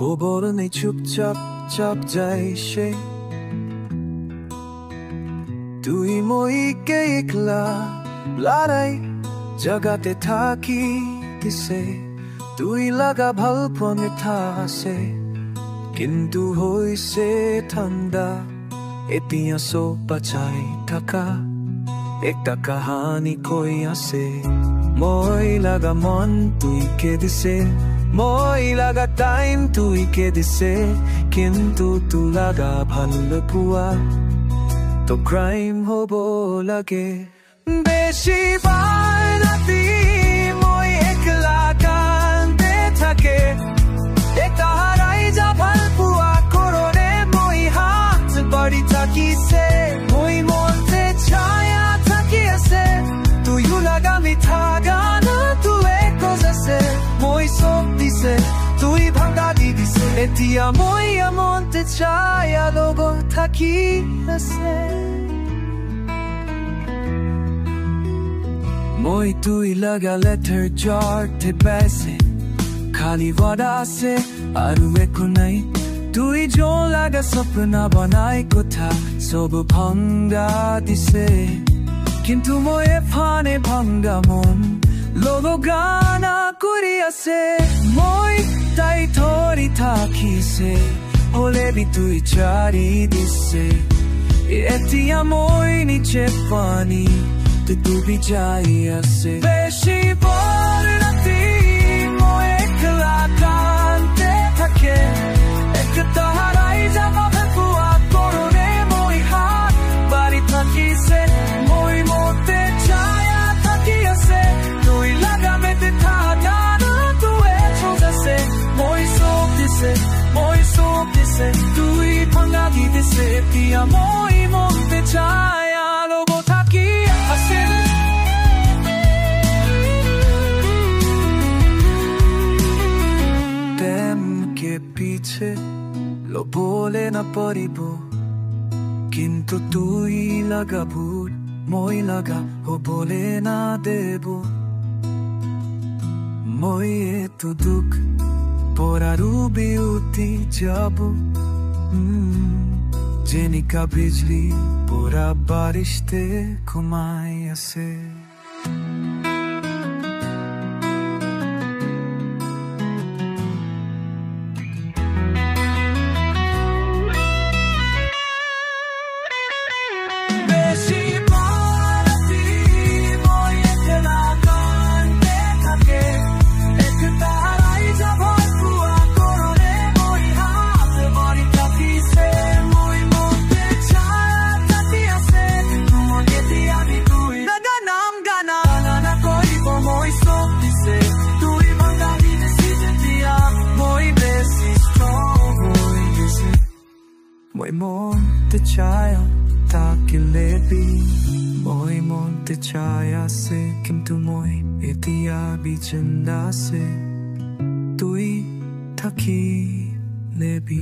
খবর নেই চুপচাপ চাপ যায় সে তুই মইকে একলা লড়াই জাগাতে থাকি দিছে তুই লাগা ভাল পনে থাসে কিন্তু হইছে ঠান্ডা এতিয়া সব বাঁচাই থাকা একটা কাহানি কই আছে মই লাগা মন তুই কে দিছে মই লাগা টাইম তুই কে দিছে কিন্তু তু লাগা ভালো পুয়া তো ক্রাইম হব লাগে বেশি বার রাতি মই একলা কান্দে থাকে একটা হারাই যা ভাল পুয়া কররে মই হাত বাড়ি থাকিছে মই মনতে ছায়া থাকি আছে তুইও লাগা মিঠা গানা তুই কজাছে মই সব দিছে তুই ভাঙা দি দিছে এতিয়া মই মনতে ছায়া লগত থাকি আছে মই তুই লাগা লেটার জড়তে বেসে খালি ওয়াদা আছে আৰু একো নাই তুই যো লাগা সপনা বনাই কথা সব ভাঙা দিছে কিন্তু মই এফানে ভাঙা মন লগো গানা কৰি আছে মই তাই ধৰি থাকিছে হলে বি তুই চাৰি দিছে এতিয়া মই নিচে পানী তুই যাই আছে বেশি বল রাতি মই একলা কান্দে থাকে একটা হারাই যাবা ভেপুয়া করনে মই হাত বাড়ি থাকিছে মই মতে ছায়া থাকি আছে তুই লাগা মেতে থাকা না তুই চলছে মই সব দিছে তুই ভাঙা দি দিছে এতিয়া মই মতে ছায়া লগত থাকি আছে पीछे लो बोले ना परिबो किंतु तुई लगा भूल moi लगा हो बोले ना देबो moi तो दुख पोरा रूबी उठी जाबो जेनिका बिजली पोरा बारिश ते घुमाई आसे Moi monte chaya takilebi Moi monte chaya se kim tu moi etia bichanda se tui taki lebi